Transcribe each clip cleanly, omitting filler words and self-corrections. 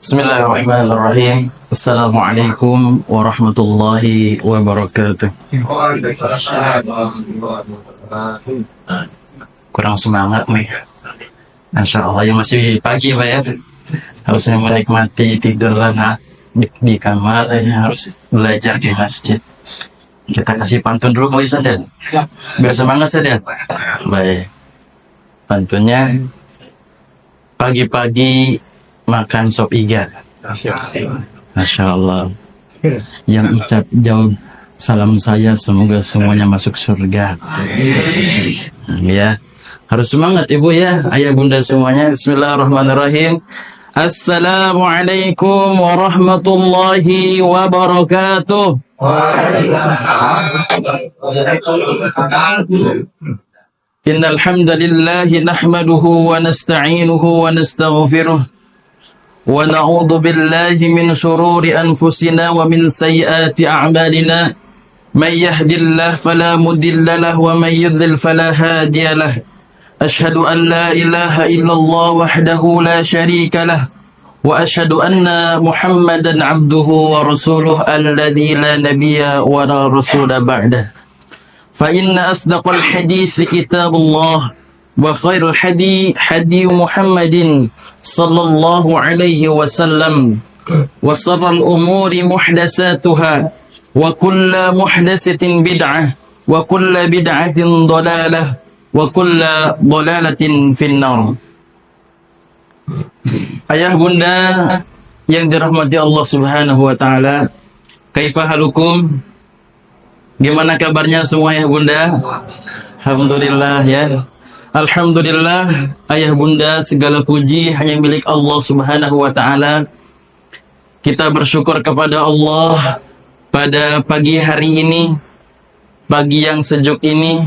Bismillahirrahmanirrahim. Assalamualaikum warahmatullahi wabarakatuh. Kurang semangat nih. Masya Allah, yang masih pagi Pak ya. Harusnya menikmati tidur lana di kamar, harus belajar di masjid. Kita kasih pantun dulu kali Sadan. Biar semangat Sadan. Baik. Pantunnya, pagi-pagi makan sop iga. Masya Allah. Yang ucap jawab salam saya, semoga semuanya masuk surga. Ya, harus semangat ibu ya, ayah bunda semuanya. Bismillahirrahmanirrahim. Assalamualaikum warahmatullahi wabarakatuh. Innal hamdalillah nahmaduhu wa nasta'inuhu wa nastaghfiruh wa na'udzu billahi min shururi anfusina wa min sayyiati a'malina. May yahdihillahu fala mudilla lahu wa may yudlil fala hadiya lahu. Ashhadu an la ilaha illallah wahdahu la syarika lahu wa ashhadu anna Muhammadan 'abduhu wa rasuluhu alladzi la nabiyya wa la rasula ba'dahu. Fa inna asdaqal hadits kitabullah wa khairul hadi Muhammadin sallallahu alaihi wasallam wa sharral umuri muhdatsatuha wa kullu muhdatsatin bid'ah wa kullu bid'atin dhalalah wa kullu dhalalatin finnar. Ayah bunda yang dirahmati Allah Subhanahu wa taala, kaifa halukum? Gimana kabarnya semua ya bunda? Alhamdulillah ya. Alhamdulillah ayah bunda, segala puji hanya milik Allah Subhanahu wa taala. Kita bersyukur kepada Allah pada pagi hari ini, pagi yang sejuk ini,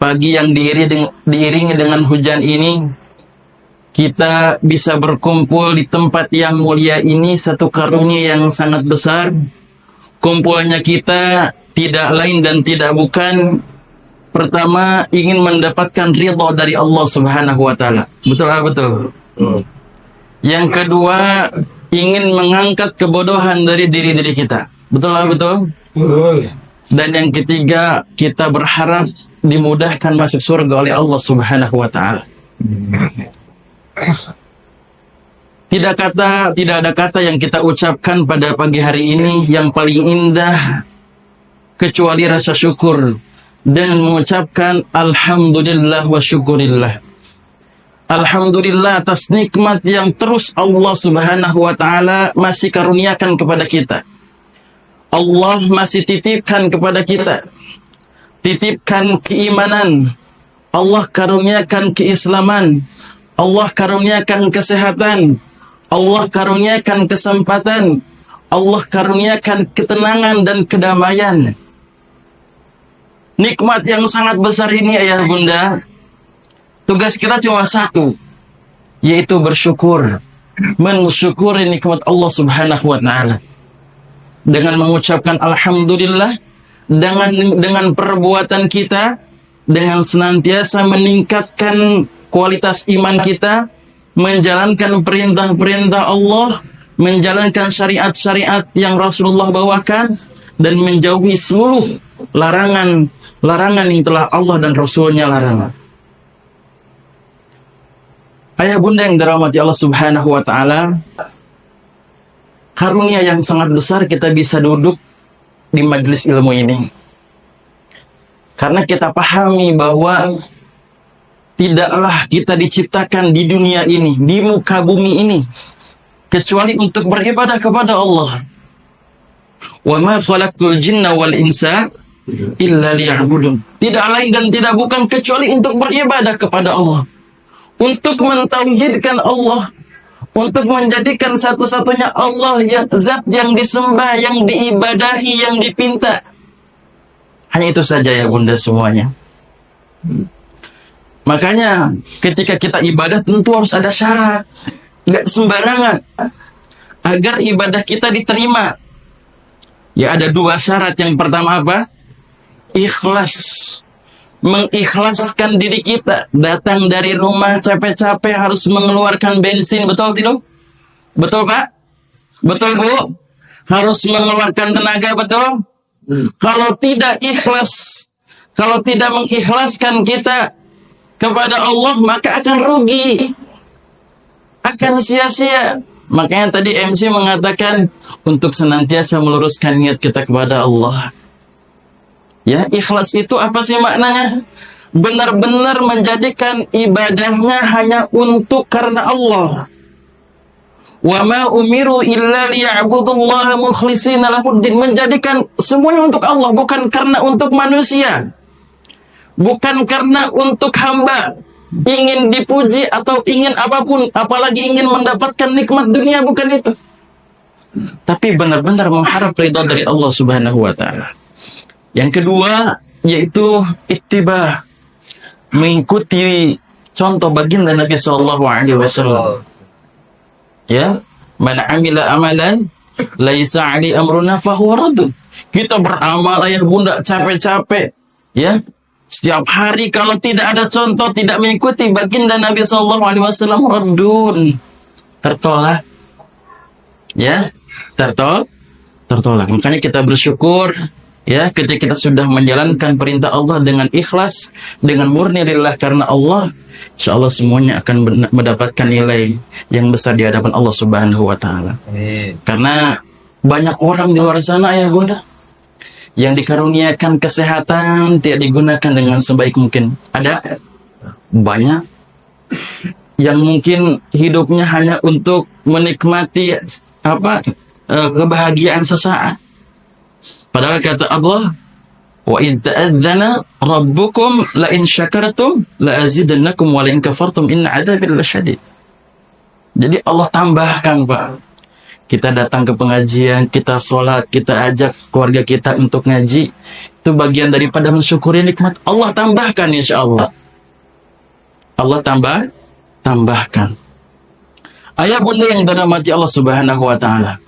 pagi yang diiringi dengan hujan ini, kita bisa berkumpul di tempat yang mulia ini, satu karunia yang sangat besar. Kumpulnya kita tidak lain dan tidak bukan, pertama ingin mendapatkan ridha dari Allah Subhanahu wa taala. Betul ah betul. Yang kedua ingin mengangkat kebodohan dari diri kita. Betul ah betul. Dan yang ketiga kita berharap dimudahkan masuk surga oleh Allah Subhanahu wa taala. Tidak ada kata yang kita ucapkan pada pagi hari ini yang paling indah kecuali rasa syukur dan mengucapkan alhamdulillah wa syukurillah. Alhamdulillah atas nikmat yang terus Allah Subhanahu wa taala masih karuniakan kepada kita. Allah masih titipkan kepada kita. Titipkan keimanan. Allah karuniakan keislaman. Allah karuniakan kesehatan. Allah karuniakan kesempatan. Allah karuniakan ketenangan dan kedamaian. Nikmat yang sangat besar ini ayah bunda, tugas kita cuma satu, yaitu bersyukur. Mensyukuri nikmat Allah Subhanahu wa taala dengan mengucapkan alhamdulillah, dengan perbuatan kita, dengan senantiasa meningkatkan kualitas iman kita, menjalankan perintah-perintah Allah, menjalankan syariat-syariat yang Rasulullah bawakan, dan menjauhi seluruh larangan yang telah Allah dan Rasulnya larang. Ayah bunda yang dirahmati Allah Subhanahu wa taala, karunia yang sangat besar kita bisa duduk di majelis ilmu ini. Karena kita pahami bahwa tidaklah kita diciptakan di dunia ini, di muka bumi ini, kecuali untuk beribadah kepada Allah. Wa ma khalaqtul jinna wal insa illa liya'budun. Tidak lain dan tidak bukan kecuali untuk beribadah kepada Allah, untuk mentauhidkan Allah, untuk menjadikan satu-satunya Allah yang zat yang disembah, yang diibadahi, yang dipinta. Hanya itu saja ya bunda semuanya. Makanya ketika kita ibadah tentu harus ada syarat, nggak sembarangan agar ibadah kita diterima. Ya ada dua syarat. Yang pertama apa? Ikhlas. Mengikhlaskan diri kita. Datang dari rumah capek-capek harus mengeluarkan bensin, betul tidak? Betul Pak? Betul Bu? Harus mengeluarkan tenaga, betul? Kalau tidak ikhlas, kalau tidak mengikhlaskan kita kepada Allah, maka akan rugi, akan sia-sia. Makanya tadi MC mengatakan untuk senantiasa meluruskan niat kita kepada Allah. Ya, ikhlas itu apa sih maknanya? Benar-benar menjadikan ibadahnya hanya untuk karena Allah. Wa ma umiru illa liya'budullaha mukhlishina lahuddin, menjadikan semuanya untuk Allah, bukan karena untuk manusia. Bukan karena untuk hamba ingin dipuji atau ingin apapun, apalagi ingin mendapatkan nikmat dunia, bukan itu. Tapi benar-benar mengharap ridha dari Allah Subhanahu wa taala. Yang kedua yaitu ittiba, mengikuti contoh baginda Nabi sallallahu alaihi wasallam. Ya, man amila amalan laisa ali amruna fahuwa raddun. Kita beramal ayah bunda capek-capek, ya. Setiap hari kalau tidak ada contoh, tidak mengikuti baginda Nabi sallallahu alaihi wasallam, raddun. Tertolak. Ya, tertolak. Makanya kita bersyukur, ya, ketika kita sudah menjalankan perintah Allah dengan ikhlas, dengan murni lillah karena Allah, insyaallah semuanya akan mendapatkan nilai yang besar di hadapan Allah Subhanahu wa taala. Karena banyak orang di luar sana ya Bunda yang dikaruniakan kesehatan tidak digunakan dengan sebaik mungkin. Ada banyak yang mungkin hidupnya hanya untuk menikmati kebahagiaan sesaat. Padahal kata Allah, wa in ta'adzana rabbukum la in syakartum la azidannakum wa la in kafartum inna 'adzabi lasyadid. Jadi Allah tambahkan, Pak. Kita datang ke pengajian, kita sholat, kita ajak keluarga kita untuk ngaji, itu bagian daripada mensyukuri nikmat. Allah tambahkan, insya Allah. Allah tambahkan. Ayah bunda yang dirahmati Allah Subhanahu wa taala.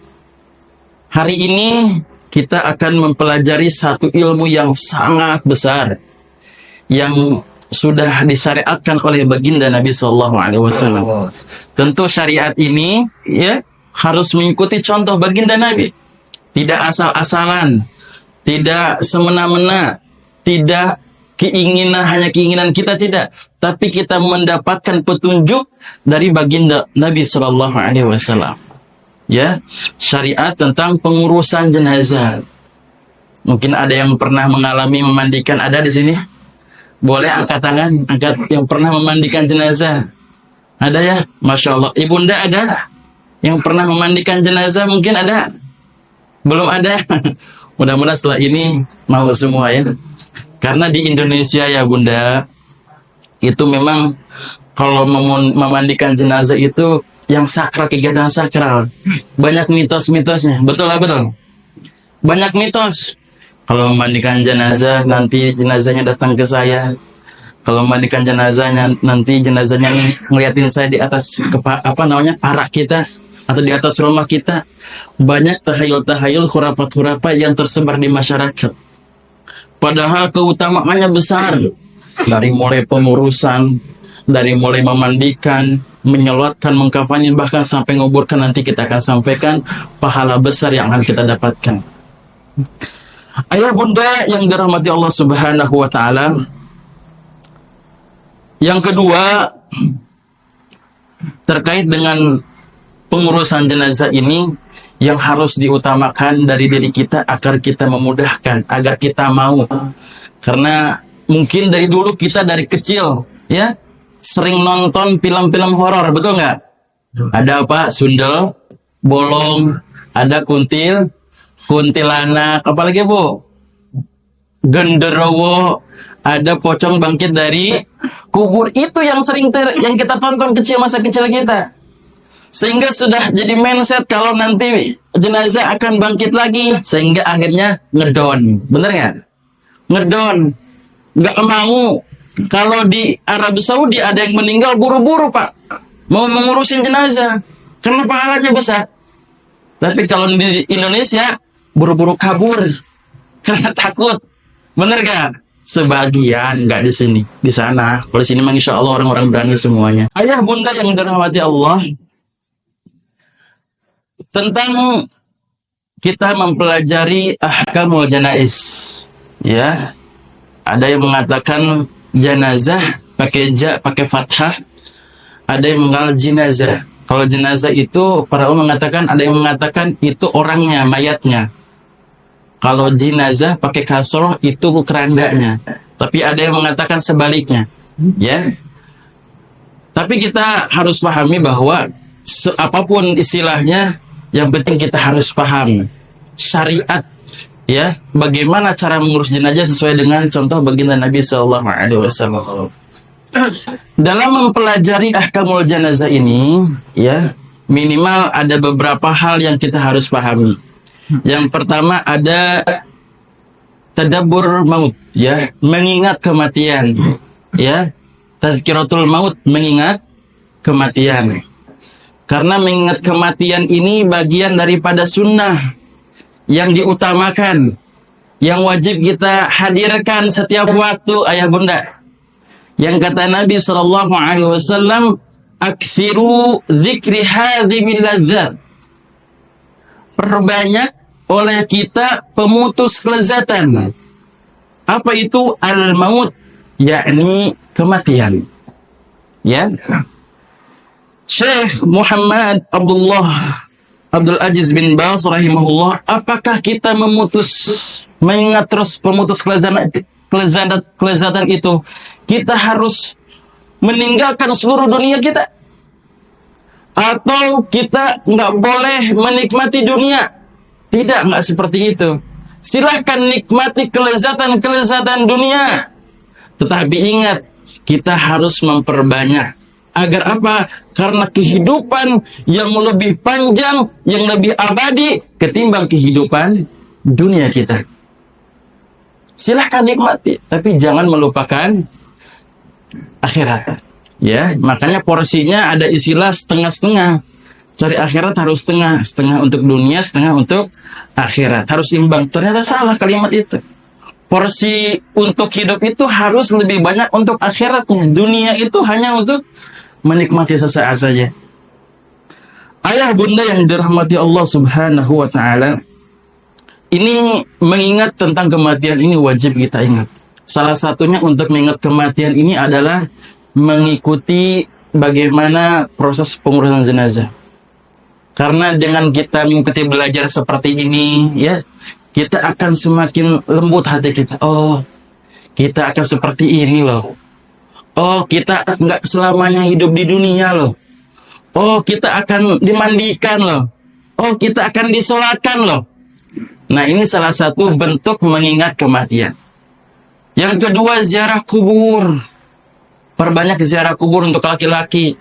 Hari ini kita akan mempelajari satu ilmu yang sangat besar yang sudah disyariatkan oleh baginda Nabi sallallahu alaihi wasallam. Tentu syariat ini ya harus mengikuti contoh baginda Nabi. Tidak asal-asalan, tidak semena-mena, tidak hanya keinginan kita, tidak, tapi kita mendapatkan petunjuk dari baginda Nabi sallallahu alaihi wasallam. Ya, syariat tentang pengurusan jenazah. Mungkin ada yang pernah mengalami memandikan, ada di sini? Boleh angkat tangan, angkat yang pernah memandikan jenazah. Ada ya? Masya Allah. Ibunda ada? Yang pernah memandikan jenazah mungkin ada? Belum ada? Mudah-mudahan setelah ini mau semua ya. Karena di Indonesia ya Bunda, itu memang kalau memandikan jenazah itu yang sakral, kegiatan sakral. Banyak mitos-mitosnya. Betul lah, betul. Banyak mitos. Kalau memandikan jenazah, nanti jenazahnya datang ke saya. Kalau memandikan jenazahnya, nanti jenazahnya ngeliatin saya di atas parak kita atau di atas rumah kita. Banyak tahayul-tahayul, khurafat-khurafat yang tersebar di masyarakat. Padahal keutamaannya besar. Dari mulai pengurusan, dari mulai memandikan, menyelatkan, mengkafani, bahkan sampai nguburkan, nanti kita akan sampaikan pahala besar yang akan kita dapatkan. Ayah bunda yang dirahmati Allah Subhanahu wa taala. Yang kedua, terkait dengan pengurusan jenazah ini, yang harus diutamakan dari diri kita agar kita memudahkan, agar kita mau. Karena mungkin dari dulu kita dari kecil ya sering nonton film-film horor, betul nggak? Ada apa? Sundel, bolong, ada kuntilanak, apalagi Bu? Genderowo, ada pocong bangkit dari kubur. Itu yang sering yang kita tonton kecil, masa kecil kita. Sehingga sudah jadi mindset kalau nanti jenazah akan bangkit lagi, sehingga akhirnya ngedon. Bener nggak? Ngedon. Nggak mau. Kalau di Arab Saudi ada yang meninggal, buru-buru Pak mau mengurusin jenazah karena pahalanya besar. Tapi kalau di Indonesia buru-buru kabur karena takut. Bener gak? Sebagian, nggak di sini, di sana. Kalau di sini memang insya Allah orang-orang berani semuanya. Ayah bunda yang dirahmati Allah, tentang kita mempelajari ahkamul janaiz. Ya. Ada yang mengatakan janazah pakai pakai fathah. Ada yang mengatakan jenazah. Kalau jenazah itu para ulama mengatakan, ada yang mengatakan itu orangnya, mayatnya. Kalau jenazah pakai kasroh itu kerandanya. Tapi ada yang mengatakan sebaliknya. Ya. Tapi kita harus pahami bahwa apapun istilahnya, yang penting kita harus paham syariat, ya, bagaimana cara mengurus jenazah sesuai dengan contoh baginda Nabi SAW. Dalam mempelajari ahkamul janazah ini, ya, minimal ada beberapa hal yang kita harus pahami. Yang pertama ada tadabbur maut, ya, mengingat kematian, ya, tadzkiratul maut, mengingat kematian. Karena mengingat kematian ini bagian daripada sunnah yang diutamakan, yang wajib kita hadirkan setiap waktu, ayah bunda. Yang kata Nabi SAW, "Aktsiru dzikri hadhimil ladzat." Perbanyak oleh kita pemutus kelezatan. Apa itu al-maut? Yakni kematian. Ya. Syekh Muhammad Abdul Aziz bin Baz rahimahullah, apakah kita mengingat terus pemutus kelezatan itu, kita harus meninggalkan seluruh dunia kita? Atau kita nggak boleh menikmati dunia? Tidak, nggak seperti itu. Silahkan nikmati kelezatan dunia. Tetapi ingat, kita harus memperbanyak. Agar apa? Karena kehidupan yang lebih panjang, yang lebih abadi ketimbang kehidupan dunia kita. Silahkan nikmati, tapi jangan melupakan akhirat. Ya, makanya porsinya ada istilah setengah-setengah. Cari akhirat harus setengah untuk dunia, setengah untuk akhirat. Harus imbang. Ternyata salah kalimat itu. Porsi untuk hidup itu harus lebih banyak untuk akhiratnya. Dunia itu hanya untuk menikmati sesaat saja. Ayah bunda yang dirahmati Allah Subhanahu wa ta'ala, ini mengingat tentang kematian ini wajib kita ingat. Salah satunya untuk mengingat kematian ini adalah mengikuti bagaimana proses pengurusan jenazah. Karena dengan kita mengikuti belajar seperti ini, ya, kita akan semakin lembut hati kita. Oh, kita akan seperti ini loh. Oh, kita nggak selamanya hidup di dunia loh. Oh, kita akan dimandikan loh. Oh, kita akan disolatkan loh. Nah, ini salah satu bentuk mengingat kematian. Yang kedua, ziarah kubur. Perbanyak ziarah kubur untuk laki-laki.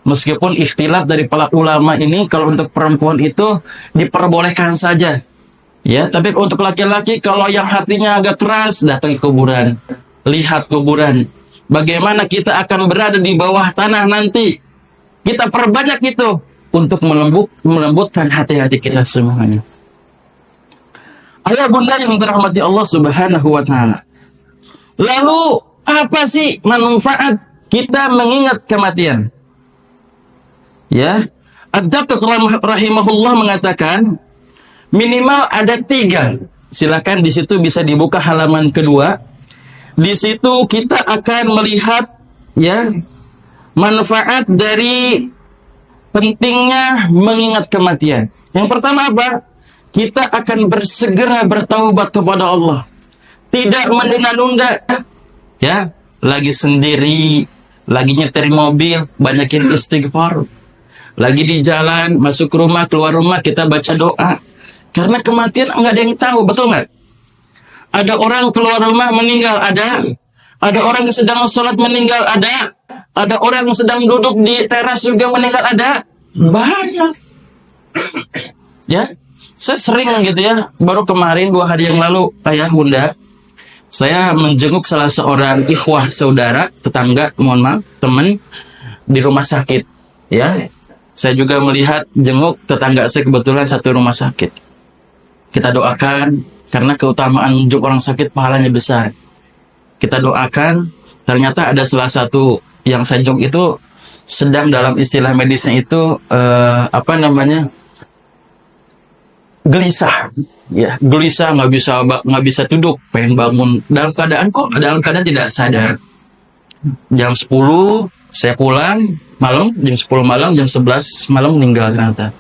Meskipun ikhtilaf dari para ulama ini, kalau untuk perempuan itu diperbolehkan saja. Ya, tapi untuk laki-laki, kalau yang hatinya agak keras, datang ke kuburan. Lihat kuburan. Bagaimana kita akan berada di bawah tanah nanti. Kita perbanyak itu untuk melembutkan hati-hati kita semuanya. Ayah bunda yang dirahmati Allah Subhanahu wa ta'ala. Lalu apa sih manfaat kita mengingat kematian? Ya, Ad-Daqiq rahimahullah mengatakan minimal ada 3. Silakan di situ bisa dibuka halaman kedua. Di situ kita akan melihat, ya, manfaat dari pentingnya mengingat kematian. Yang pertama apa? Kita akan bersegera bertaubat kepada Allah. Tidak menunda-nunda. Ya, lagi sendiri, lagi nyetir mobil, banyakin istighfar. Lagi di jalan, masuk rumah, keluar rumah, kita baca doa. Karena kematian nggak ada yang tahu, betul nggak? Ada orang keluar rumah meninggal, ada orang yang sedang sholat meninggal, ada orang yang sedang duduk di teras juga meninggal, ada banyak. Ya, saya sering gitu ya. Baru kemarin 2 hari yang lalu, ayah bunda, saya menjenguk salah seorang ikhwah saudara, tetangga, mohon maaf, teman di rumah sakit. Ya, saya juga melihat jenguk tetangga saya kebetulan satu rumah sakit. Kita doakan. Karena keutamaan menjenguk orang sakit pahalanya besar. Kita doakan, ternyata ada salah satu yang saya jenguk itu sedang dalam istilah medisnya itu gelisah, ya gelisah, nggak bisa duduk, pengen bangun dalam keadaan tidak sadar. Jam 10 saya pulang malam, jam 10 malam, jam 11 malam meninggal ternyata.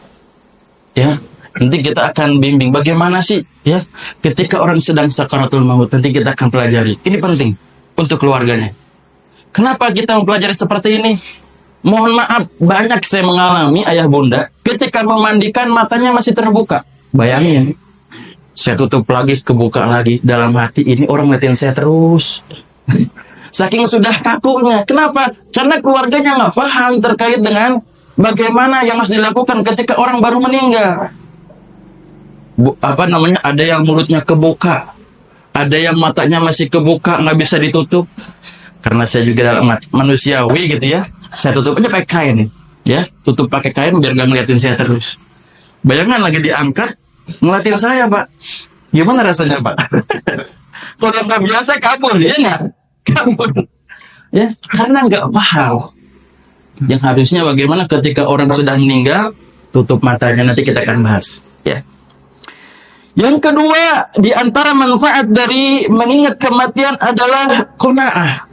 Ya, nanti kita akan bimbing bagaimana sih ya ketika orang sedang sakaratul maut, nanti kita akan pelajari. Ini penting untuk keluarganya. Kenapa kita mempelajari seperti ini? Mohon maaf, banyak saya mengalami ayah bunda ketika memandikan matanya masih terbuka. Bayangin, saya tutup lagi, kebuka lagi, dalam hati ini orang ngeliatin saya terus. Saking sudah kakunya. Kenapa? Karena keluarganya nggak paham terkait dengan bagaimana yang harus dilakukan ketika orang baru meninggal. Ada yang mulutnya kebuka, ada yang matanya masih kebuka, nggak bisa ditutup. Karena saya juga dalam manusiawi gitu ya, saya tutup aja pakai kain ya, tutup pakai kain biar nggak ngeliatin saya terus. Bayangkan lagi diangkat, ngeliatin saya Pak, gimana rasanya Pak? Kalau nggak biasa kabur, ya nggak? Kabur, ya karena nggak paham. Yang harusnya bagaimana ketika orang sudah meninggal, tutup matanya, nanti kita akan bahas. Ya. Yang kedua, di antara manfaat dari mengingat kematian adalah qanaah.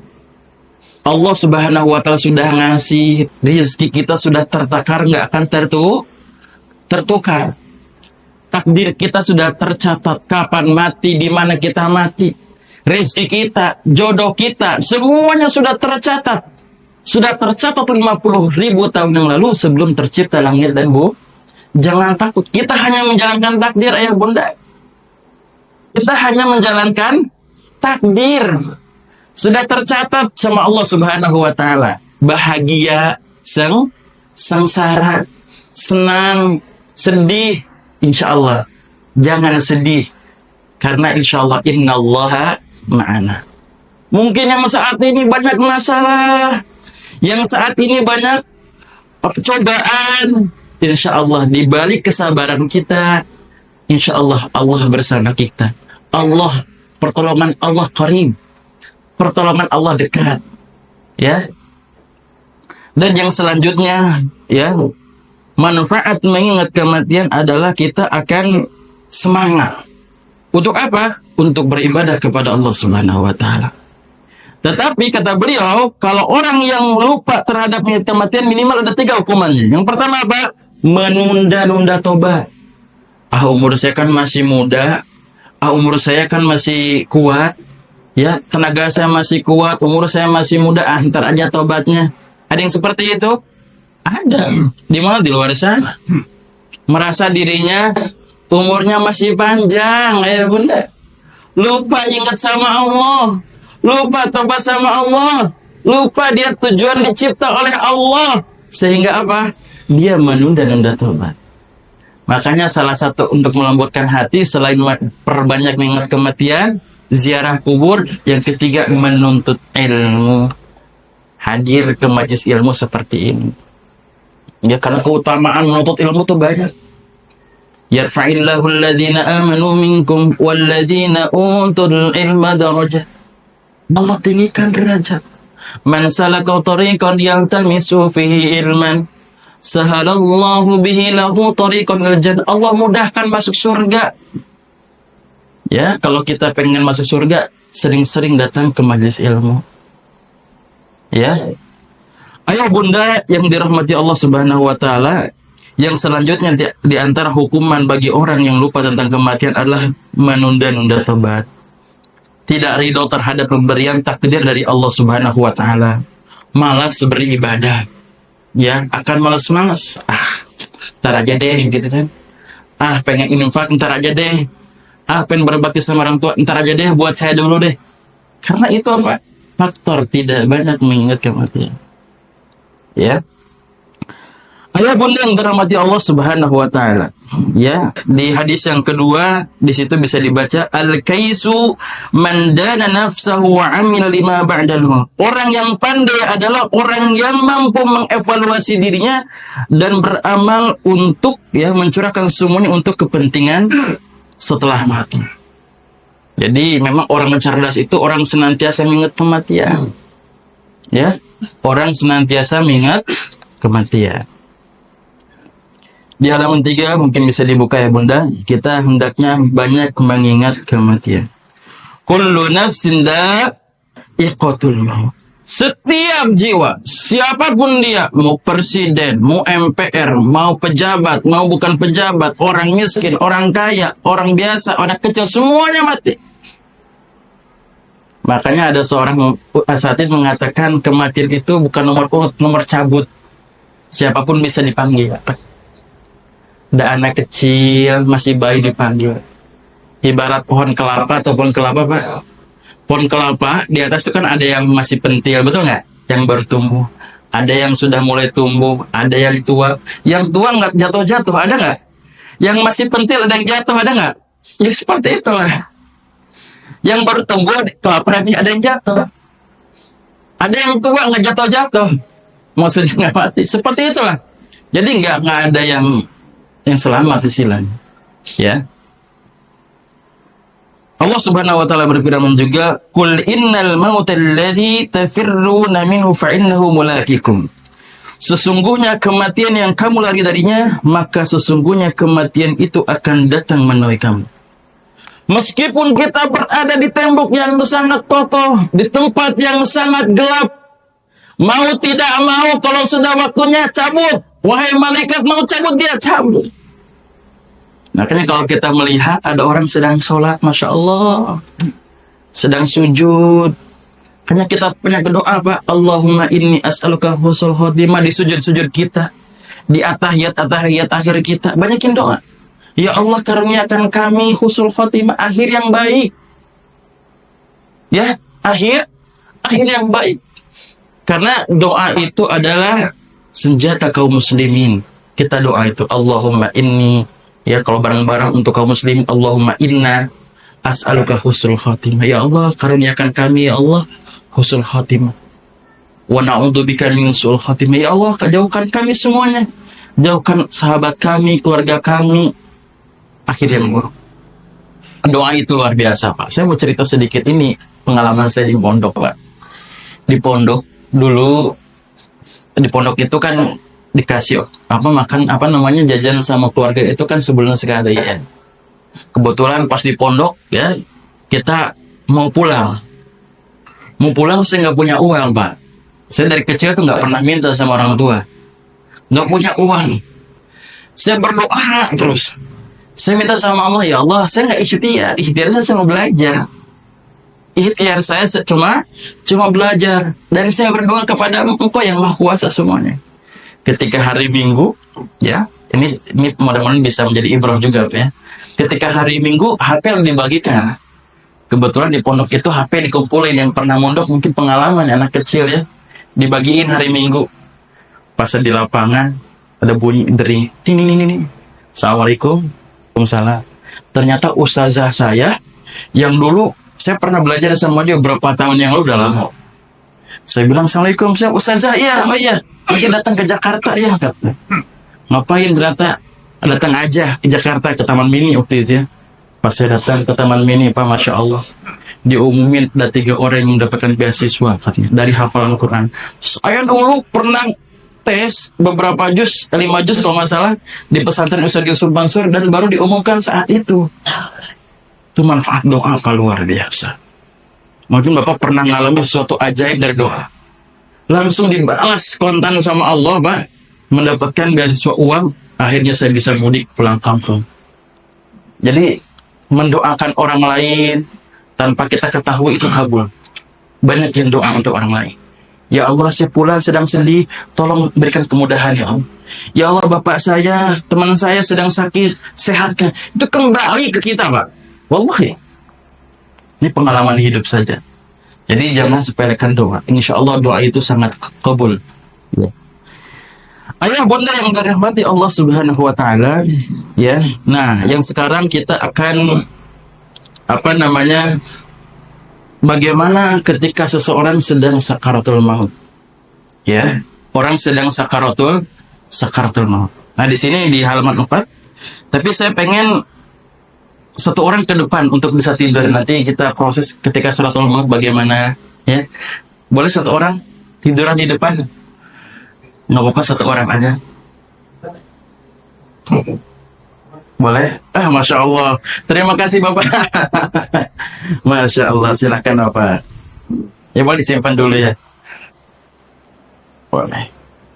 Allah Subhanahu wa Ta'ala sudah ngasih rezeki kita, sudah tertakar, nggak akan tertukar. Takdir kita sudah tercatat, kapan mati, di mana kita mati. Rezeki kita, jodoh kita, semuanya sudah tercatat. Sudah tercatat 50.000 tahun yang lalu sebelum tercipta langit dan bumi. Jangan takut, kita hanya menjalankan takdir ayah bunda. Kita hanya menjalankan takdir. Sudah tercatat sama Allah Subhanahu wa Ta'ala. Bahagia, sengsara, senang, sedih, insya Allah. Jangan sedih, karena insya Allah innallaha ma'ana. Mungkin yang saat ini banyak masalah, yang saat ini banyak percobaan, insya Allah di balik kesabaran kita, insya Allah Allah bersama kita. Allah, pertolongan Allah qarib, pertolongan Allah dekat, ya. Dan yang selanjutnya, ya, manfaat mengingat kematian adalah kita akan semangat. Untuk apa? Untuk beribadah kepada Allah Subhanahu wa Ta'ala. Tetapi kata beliau, kalau orang yang lupa terhadap mengingat kematian, minimal ada 3 hukumannya. Yang pertama apa? Menunda-nunda tobat. Umur saya kan masih muda, umur saya kan masih kuat, ya, tenaga saya masih kuat, umur saya masih muda, ntar aja tobatnya. Ada yang seperti itu? Ada. Di mana? Di luar sana. Merasa dirinya umurnya masih panjang, ya bunda. Lupa ingat sama Allah, lupa tobat sama Allah, lupa dia tujuan dicipta oleh Allah. Sehingga apa? Dia menunda-nunda tobat. Makanya salah satu untuk melembutkan hati selain perbanyak mengingat kematian, ziarah kubur. Yang ketiga, menuntut ilmu. Hadir ke majelis ilmu seperti ini. Ya, karena keutamaan menuntut ilmu itu banyak. Yarfa'illahu alladhina amanu minkum walladhina utul ilma darajat. Allah tinggikan derajat. Man salaka tariqan yaltamisu fihi ilman, sahalallahu bihi lahu tariqan ilal jannah. Allah mudahkan masuk surga. Ya, kalau kita pengen masuk surga, sering-sering datang ke majelis ilmu. Ya. Ayo bunda yang dirahmati Allah Subhanahu wa Ta'ala, yang selanjutnya di antara hukuman bagi orang yang lupa tentang kematian adalah menunda-nunda tobat. Tidak ridho terhadap pemberian takdir dari Allah Subhanahu wa Ta'ala. Malas beribadah. Ya, akan malas-malas. Ntar aja deh gitu kan. Pengen infak, ntar aja deh. Pengen berbakti sama orang tua, ntar aja deh, buat saya dulu deh. Karena itu apa? Faktor tidak banyak mengingat kematian. Ya. Ayah bunda yang dirahmati Allah Subhanahu wa Ta'ala. Ya, di hadis yang kedua di situ bisa dibaca al-kaisu man dana nafsahu wa amila lima ba'dahu. Orang yang pandai adalah orang yang mampu mengevaluasi dirinya dan beramal untuk mencurahkan semuanya untuk kepentingan setelah mati. Jadi memang orang yang cerdas itu orang senantiasa mengingat kematian. Ya, orang senantiasa mengingat kematian. Di halaman 3 mungkin bisa dibuka ya Bunda. Kita hendaknya banyak mengingat kematian. Kullu nafsin dha'iqatul maut. Setiap jiwa, siapapun dia, mau presiden, mau MPR, mau pejabat, mau bukan pejabat, orang miskin, orang kaya, orang biasa, orang kecil, semuanya mati. Makanya ada seorang asatidz mengatakan kematian itu bukan nomor urut, nomor cabut. Siapapun bisa dipanggil. Ada anak kecil, masih bayi dipanggil. Ibarat pohon kelapa atau pohon kelapa, Pak. Pohon kelapa, di atas itu kan ada yang masih pentil, betul nggak? Yang baru tumbuh. Ada yang sudah mulai tumbuh, ada yang tua. Yang tua nggak jatuh-jatuh, ada nggak? Yang masih pentil, ada yang jatuh, ada nggak? Ya seperti itulah. Yang baru tumbuh, kelapa ini ada yang jatuh. Ada yang tua nggak jatuh-jatuh. Maksudnya nggak mati. Seperti itulah. Jadi nggak ada yang selamat istilahnya. Ya. Allah Subhanahu wa taala berfirman juga, "Qul innal mautal ladzi tafirruna minhu fa innahu mulaqikum." Sesungguhnya kematian yang kamu lari darinya, maka sesungguhnya kematian itu akan datang menemui kamu. Meskipun kita berada di tembok yang sangat kokoh, di tempat yang sangat gelap, mau tidak mau kalau sudah waktunya cabut. Wahai malaikat, mau cabut dia cabut. Makanya kalau kita melihat ada orang sedang sholat, Masya Allah, sedang sujud, hanya kita punya doa, Pak, Allahumma inni as'aluka husnul khotimah, di sujud-sujud kita, di atahiyat akhir kita, banyakin doa. Ya Allah, karuniakan kami husnul khotimah, akhir yang baik. Ya, akhir yang baik. Karena doa itu adalah senjata kaum muslimin. Kita doa itu, Allahumma inni, ya kalau barang-barang untuk kaum muslim, Allahumma inna as'aluka husnul khatimah. Ya Allah, karuniakan kami ya Allah husnul khatimah. Wa na'udzubika min su'ul khatimah. Ya Allah, jauhkan kami semuanya. Jauhkan sahabat kami, keluarga kami akhir yang buruk. Doa itu luar biasa, Pak. Saya mau cerita sedikit, ini pengalaman saya di pondok, Pak. Di pondok dulu, di pondok itu kan dikasih jajan sama keluarga itu kan sebulan sekali ya. Kebetulan pas di pondok ya, kita mau pulang saya nggak punya uang, Pak. Saya dari kecil tuh nggak pernah minta sama orang tua, nggak punya uang. Saya berdoa terus, saya minta sama Allah, ya Allah, saya nggak ikhtiar saya mau belajar. Ikhtiar saya cuma belajar, dan saya berdoa kepada Engkau yang Maha Kuasa semuanya. Ketika hari Minggu, ya, ini mudah-mudahan bisa menjadi ibrah juga, Pak, ya. Ketika hari Minggu, HP dibagikan. Kebetulan di pondok itu HP dikumpulin, yang pernah mondok mungkin pengalaman anak kecil ya, dibagiin hari Minggu. Pas di lapangan ada bunyi dering, ini. Assalamualaikum, waalaikumsalam. Ternyata ustazah saya yang dulu saya pernah belajar sama dia beberapa tahun yang lalu, udah lama. Saya bilang, Assalamualaikum, siapa ustazah? Iya, mungkin datang ke Jakarta ya, kata. Ngapain? Ternyata datang aja ke Jakarta, ke Taman Mini waktu itu ya. Pas saya datang ke Taman Mini, Pak, Masya Allah, diumumin ada 3 orang yang mendapatkan beasiswa katanya, dari hafalan Quran. Saya dulu pernah tes beberapa juz, 5 juz kalau nggak salah, di pesantren Ustadz Yusuf Mansur, dan baru diumumkan saat itu. Itu manfaat doa apa luar biasa. Mungkin Bapak pernah ngalami sesuatu ajaib dari doa. Langsung dibalas kontan sama Allah, Pak. Mendapatkan beasiswa uang, akhirnya saya bisa mudik pulang kampung. Jadi, mendoakan orang lain tanpa kita ketahui itu kabul. Banyak yang doa untuk orang lain. Ya Allah, si fulan sedang sedih, tolong berikan kemudahan ya Allah. Ya Allah, bapak saya, teman saya sedang sakit, sehatkan. Itu kembali ke kita, Pak. Wallahi. Ini pengalaman hidup saja. Jadi jangan sepelekan doa. Insya Allah doa itu sangat kabul. Ya. Ayah bunda yang dirahmati Allah Subhanahu wa taala, ya. Nah, yang sekarang kita akan bagaimana ketika seseorang sedang sakaratul maut. Ya, orang sedang sakaratul maut. Nah, di sini di halaman 4. Tapi saya pengen satu orang ke depan untuk bisa tidur. Nanti kita proses ketika salatul maut bagaimana, ya. Boleh satu orang tiduran di depan? Nggak apa-apa, satu orang aja. Boleh? Masya Allah. Terima kasih Bapak. Masya Allah, silakan Bapak. Ya boleh disimpan dulu ya. Boleh.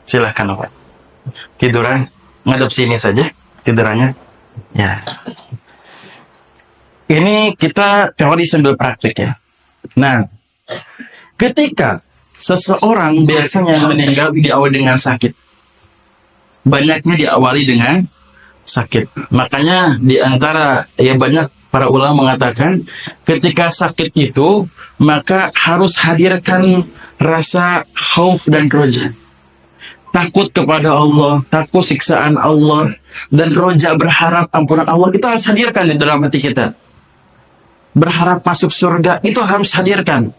Silakan Bapak. Tiduran, ngadep sini saja tidurannya. Ya. Ini kita teori sambil praktik ya. Nah, ketika seseorang biasanya meninggal diawali dengan sakit. Banyaknya diawali dengan sakit. Makanya di antara banyak para ulama mengatakan ketika sakit itu maka harus hadirkan rasa khauf dan roja. Takut kepada Allah, takut siksaan Allah, dan roja berharap ampunan Allah itu harus hadirkan di dalam hati kita. Berharap masuk surga itu harus hadirkan.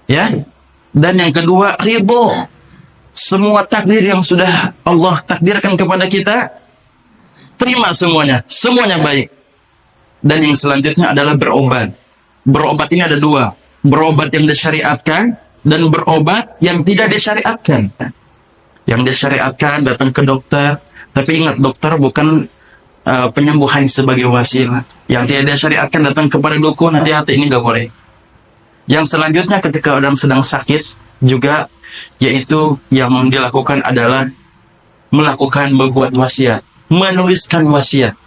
Ya. Dan yang kedua, ridho. Semua takdir yang sudah Allah takdirkan kepada kita, terima semuanya baik. Dan yang selanjutnya adalah berobat. Berobat ini ada dua, berobat yang disyariatkan dan berobat yang tidak disyariatkan. Yang disyariatkan datang ke dokter, tapi ingat dokter bukan penyembuhan sebagai wasilah. Yang tidak disyariatkan datang kepada dukun, hati-hati, ini nggak boleh. Yang selanjutnya ketika orang sedang sakit juga, yaitu yang dilakukan adalah membuat wasiat, menuliskan wasiat.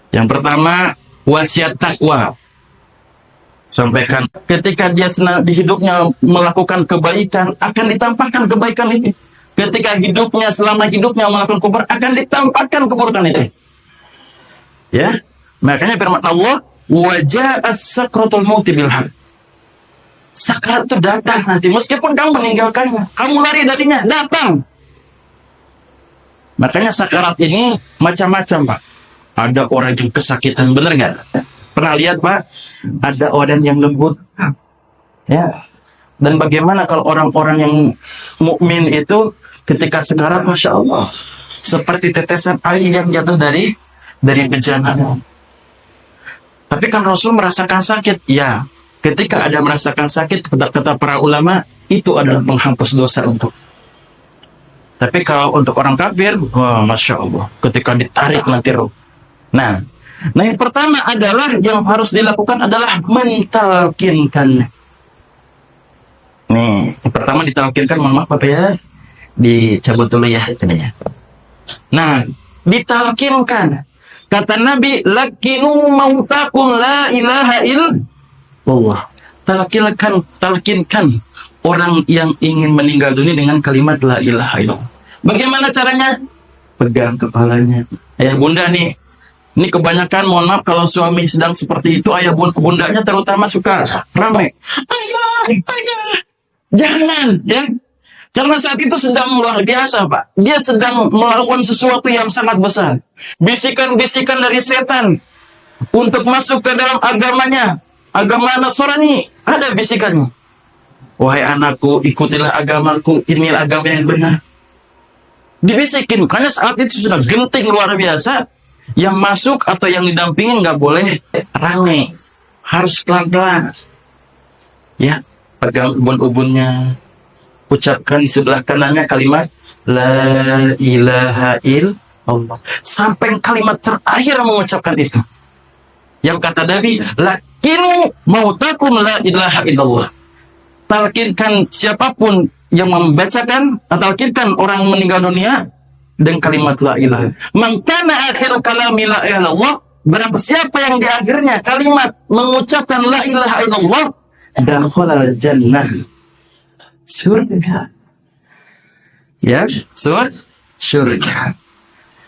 Yang pertama, wasiat takwa. Sampaikan ketika dia di hidupnya melakukan kebaikan, akan ditampakkan kebaikan itu. Ketika selama hidupnya melakukan kufur, akan ditampakkan keburukan itu. Ya, makanya firman Allah, waja'at sakratul mauti bil haq. Sakrat itu datang nanti, meskipun kamu meninggalkannya, kamu lari darinya, datang. Makanya sakarat ini macam-macam, Pak. Ada orang yang kesakitan, bener nggak? Pernah lihat, Pak? Ada orang yang lembut, ya. Dan bagaimana kalau orang-orang yang mukmin itu ketika sekarat, masya Allah, seperti tetesan air yang jatuh dari bejana. Tapi kan Rasul merasakan sakit, ya. Ketika ada merasakan sakit, kata para ulama, itu adalah penghapus dosa untuk. Tapi kalau untuk orang kafir, masya Allah, ketika ditarik nanti roh. Nah, yang pertama adalah yang harus dilakukan adalah mentalkinkannya. Nih, yang pertama ditalkinkan, mohon maaf Bapak ya, dicabut dulu ya tadinya. Nah, ditalkinkan. Kata Nabi, lakinu mautakum la ilaha illallah. Talkinkan orang yang ingin meninggal dunia dengan kalimat la ilaha illallah. Bagaimana caranya? Pegang kepalanya. Ayah bunda nih, ini kebanyakan, mohon maaf kalau suami sedang seperti itu, ayah bundanya terutama suka ramai. Ayah, jangan, ya. Karena saat itu sedang luar biasa, Pak. Dia sedang melakukan sesuatu yang sangat besar. Bisikan-bisikan dari setan untuk masuk ke dalam agamanya. Agama Nasrani, ada bisikannya. Wahai anakku, ikutilah agamaku, inilah agama yang benar. Dibisikin, karena saat itu sudah genting luar biasa. Yang masuk atau yang didampingin nggak boleh rame. Harus pelan-pelan. Ya, pegang ubun-ubunnya. Ucapkan di sebelah kanannya kalimat la ilaha illallah. Sampai kalimat terakhir mengucapkan itu. Yang kata Nabi, lakinu mautakum la ilaha illallah. Talkinkan siapapun yang membacakan, talkinkan orang meninggal dunia dengan kalimat la ilaha. Man kana akhir kalami la ilaha illallah, barang siapa yang di akhirnya kalimat mengucapkan la ilaha illallah, dakhala jannah. Surga. Ya, surga.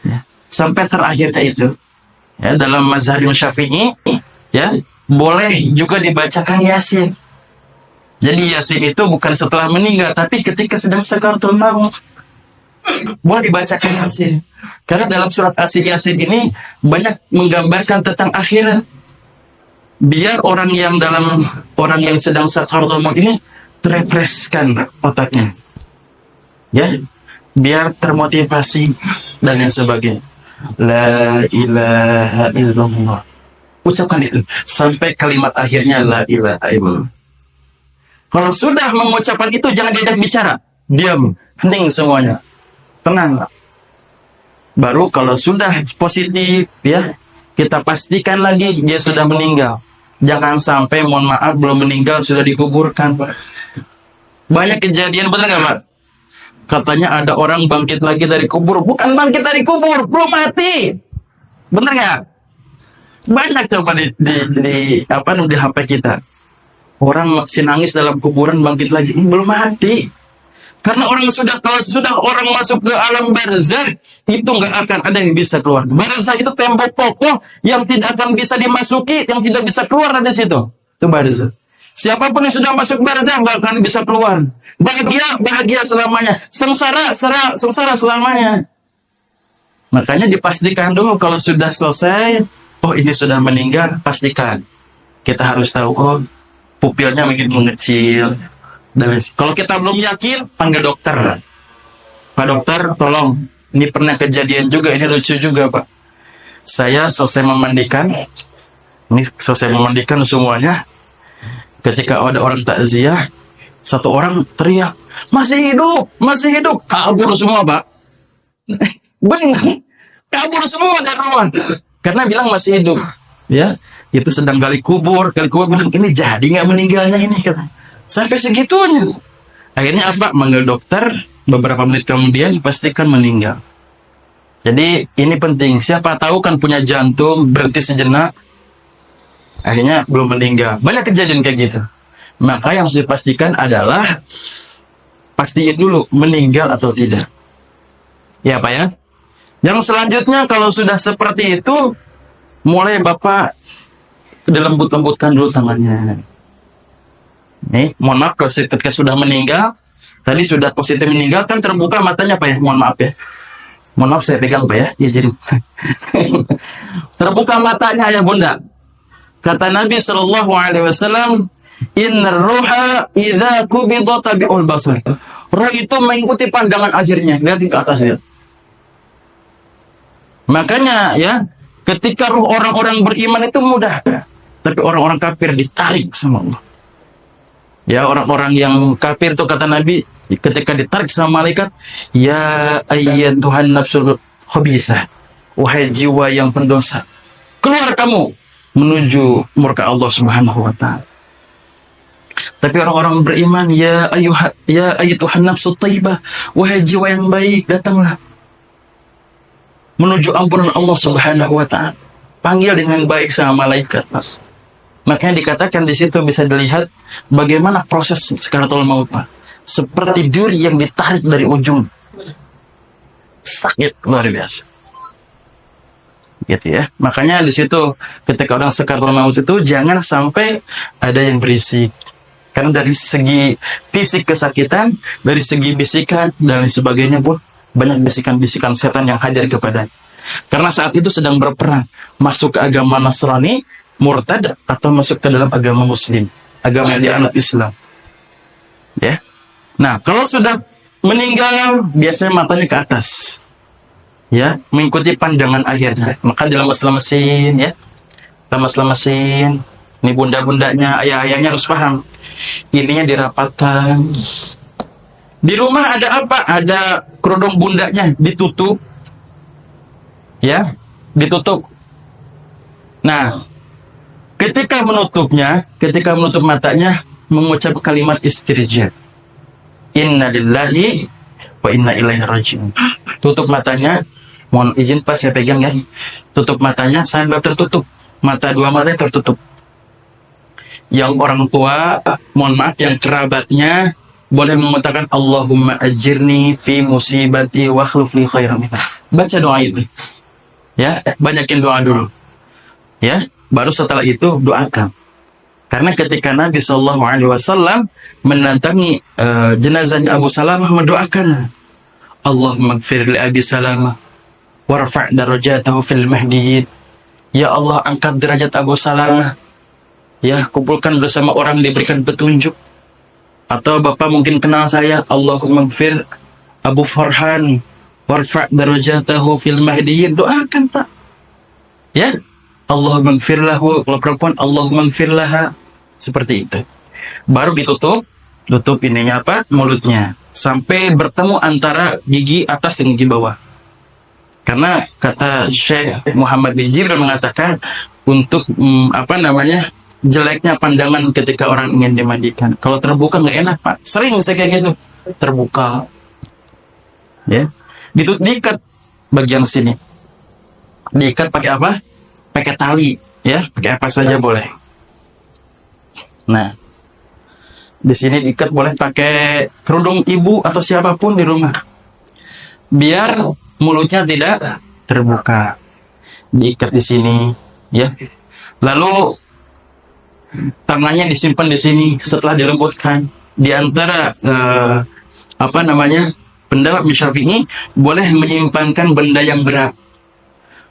Ya. Sampai terakhirnya itu. Ya, dalam mazhab Syafi'i, ya, boleh juga dibacakan Yasin. Jadi Yasin itu bukan setelah meninggal, tapi ketika sedang sakaratul maut. Boleh dibacakan Yasin. Karena dalam surat Yasin ini banyak menggambarkan tentang akhirat. Biar orang yang sedang sakaratul maut ini terefreshkan otaknya, ya, biar termotivasi dan lain sebagainya. La ilaha illallah. Ucapkan itu sampai kalimat akhirnya la ilaha illallah. Kalau sudah mengucapkan itu, jangan diajak bicara, diam, hening semuanya, tenang. Baru kalau sudah positif, ya, kita pastikan lagi dia sudah meninggal. Jangan sampai, mohon maaf, belum meninggal sudah dikuburkan, Pak. Banyak kejadian, benar nggak, Pak? Katanya ada orang bangkit lagi dari kubur. Bukan bangkit dari kubur, belum mati. Benar nggak? Banyak coba di HP kita. Orang masih nangis dalam kuburan bangkit lagi, belum mati. Karena kalau sudah orang masuk ke alam barzakh, itu nggak akan ada yang bisa keluar. Barzakh itu tembok kokoh yang tidak akan bisa dimasuki, yang tidak bisa keluar dari situ. Itu barzakh. Siapapun yang sudah masuk barzakh nggak akan bisa keluar. Bahagia selamanya. Sengsara selamanya. Makanya dipastikan dulu kalau sudah selesai, oh ini sudah meninggal, pastikan. Kita harus tahu, oh pupilnya makin mengecil. Dan kalau kita belum yakin, panggil dokter. Pak dokter, tolong. Ini pernah kejadian juga, ini lucu juga, Pak. Saya selesai memandikan semuanya. Ketika ada orang takziah, satu orang teriak, masih hidup. Kabur semua, Pak. Benar. Kabur semua dari rumah. Karena bilang masih hidup. Ya, itu sedang gali kubur bilang, ini jadi nggak meninggalnya ini, kata. Sampai segitunya. Akhirnya apa? Manggil dokter. Beberapa menit kemudian dipastikan meninggal. Jadi ini penting. Siapa tahu kan punya jantung, berhenti sejenak, akhirnya belum meninggal. Banyak kejadian kayak gitu. Maka yang harus dipastikan adalah pastiin dulu meninggal atau tidak. Ya Pak ya. Yang selanjutnya kalau sudah seperti itu, mulai Bapak dilembut-lembutkan dulu tangannya. Nih, mohon maaf kalau ketika sudah meninggal, tadi sudah positif meninggal kan terbuka matanya Pak ya, mohon maaf ya. Mohon maaf saya pegang Pak ya, ya jadi terbuka matanya ya Bunda. Kata Nabi SAW, Inna ruha idha kubidha tabi'ul basar. Roh itu mengikuti pandangan akhirnya, lihat ke atas ya. Makanya ya, ketika ruh orang-orang beriman itu mudah, tapi orang-orang kafir ditarik sama Allah. Ya, orang-orang yang kafir itu kata Nabi, ketika ditarik sama malaikat, ya ayyatuhan nafsul khabithah, wahai jiwa yang pendosa, keluar kamu menuju murka Allah Subhanahu wa taala. Tapi orang-orang beriman, ya ayyatuhan nafsul thayyibah, wahai jiwa yang baik, datanglah menuju ampunan Allah Subhanahu wa taala. Panggil dengan baik sama malaikat, Mas. Makanya dikatakan di situ bisa dilihat bagaimana proses sakaratul maut, Pak. Seperti duri yang ditarik dari ujung. Sakit luar biasa. Gitu ya. Makanya di situ ketika orang sakaratul maut itu jangan sampai ada yang berisik. Karena dari segi fisik kesakitan, dari segi bisikan dan lain sebagainya pun banyak bisikan-bisikan setan yang hadir kepadanya. Karena saat itu sedang berperang masuk ke agama Nasrani, murtad, atau masuk ke dalam agama Muslim, agama yang dianut Islam. Ya. Nah, kalau sudah meninggal, biasanya matanya ke atas. Ya, mengikuti pandangan akhirnya. Maka dalam masalah mesin, ya. Dalam masalah mesin, ini bunda-bundanya, ayah-ayahnya harus paham. Ininya dirapatkan. Di rumah ada apa? Ada kerudung bundanya ditutup. Ya, ditutup. Nah, ketika menutup matanya, mengucap kalimat istirja. Inna lillahi wa inna ilaihi raji'un. Tutup matanya. Mohon izin Pak, saya pegang ya. Tutup matanya sambil tertutup. Dua matanya tertutup. Yang orang tua, mohon maaf, yang kerabatnya boleh mengatakan Allahumma ajirni fi musibati wa akhlif li khairan minha. Baca doa itu. Ya, banyakin doa dulu. Ya, baru setelah itu doakan. Karena ketika Nabi SAW mendatangi jenazahnya Abu Salamah, mendoakan, Allahumma gfir li Abi Salamah warfa' darajatahu fil mahdiyyin. Ya Allah, angkat derajat Abu Salamah. Ya, kumpulkan bersama orang diberikan petunjuk. Atau Bapak mungkin kenal saya, Allahumma gfir Abu Farhan warfa' darajatahu fil mahdiyyin. Doakan Pak. Ya, Allahumma gfir lahu. Kalau perempuan, Allahumma gfir laha. Seperti itu. Baru ditutup. Tutup ininya apa? Mulutnya. Sampai bertemu antara gigi atas dan gigi bawah. Karena kata Syekh Muhammad bin Jibril mengatakan untuk jeleknya pandangan ketika orang ingin dimandikan. Kalau terbuka nggak enak, Pak. Sering saya kayak gitu. Terbuka. Ya. Diikat bagian sini. Diikat pakai apa? Pakai tali, ya. Pakai apa saja boleh. Nah, di sini diikat boleh pakai kerudung ibu atau siapapun di rumah. Biar mulutnya tidak terbuka. Diikat di sini, ya. Lalu tangannya disimpan di sini setelah dilembutkan. Di antara pendapat Syafi'i boleh menyimpankan benda yang berat,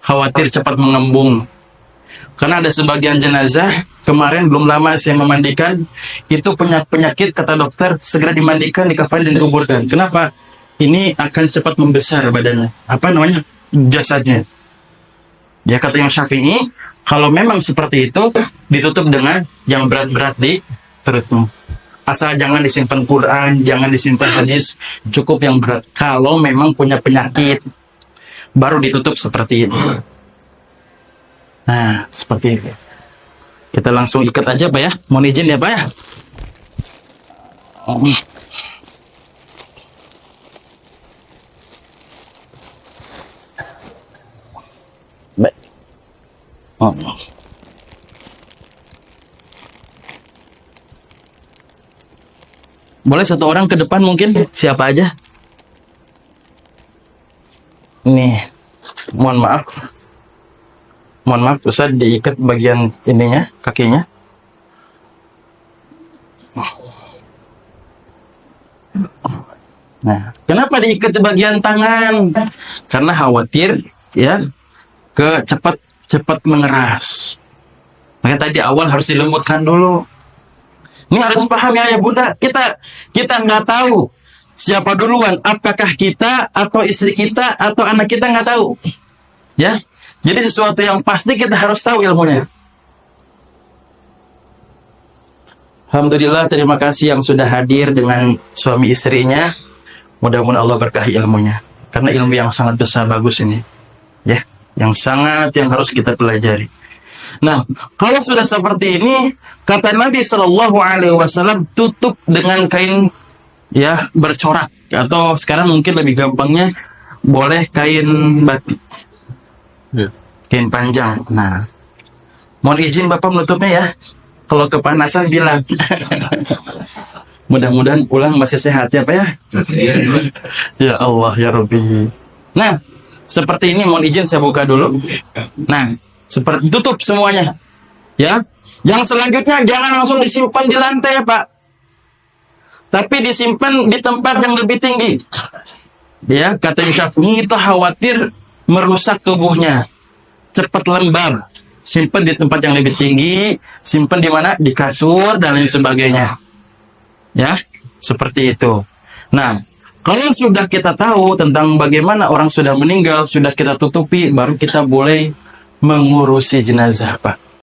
khawatir cepat mengembung. Karena ada sebagian jenazah kemarin belum lama saya memandikan, itu penyakit kata dokter segera dimandikan, dikafani dan dikuburkan. Kenapa? Ini akan cepat membesar badannya. Jasadnya. Ya kata yang Syafi'i, kalau memang seperti itu ditutup dengan yang berat-berat di perutmu. Asal jangan disimpan Quran, jangan disimpan hadis, cukup yang berat. Kalau memang punya penyakit, baru ditutup seperti ini. Nah, seperti itu. Kita langsung ikat aja, Pak ya. Mohon izin ya, Pak ya. Baik. Boleh satu orang ke depan mungkin? Siapa aja? Nih, mohon maaf. Mohon maaf, Ustaz, diikat bagian ininya, kakinya. Nah, kenapa diikat di bagian tangan? Karena khawatir, ya, cepat mengeras. Makanya tadi awal harus dilembutkan dulu. Ini harus paham ya Bunda, kita nggak tahu siapa duluan, apakah kita atau istri kita atau anak kita, nggak tahu. Ya, jadi sesuatu yang pasti kita harus tahu ilmunya. Alhamdulillah, terima kasih yang sudah hadir dengan suami istrinya. Mudah-mudahan Allah berkahi ilmunya. Karena ilmu yang sangat besar, bagus ini. Ya, yang harus kita pelajari. Nah, kalau sudah seperti ini, kata Nabi Shallallahu Alaihi Wasallam, tutup dengan kain ya bercorak, atau sekarang mungkin lebih gampangnya boleh kain batik, kain panjang. Nah, mohon izin Bapak menutupnya ya. Kalau kepanasan bilang. Mudah-mudahan pulang masih sehat ya Pak ya. Ya Allah ya Rabbi. Nah, seperti ini, mohon izin saya buka dulu. Nah, seperti tutup semuanya. Ya. Yang selanjutnya jangan langsung disimpan di lantai, Pak. Tapi disimpan di tempat yang lebih tinggi. Ya, kata Syafi'i, itu khawatir merusak tubuhnya. Cepat lembab. Simpan di tempat yang lebih tinggi, simpan di mana? Di kasur dan lain sebagainya. Ya, seperti itu. Nah, kalau sudah kita tahu tentang bagaimana orang sudah meninggal, sudah kita tutupi, baru kita boleh mengurusi jenazah, Pak.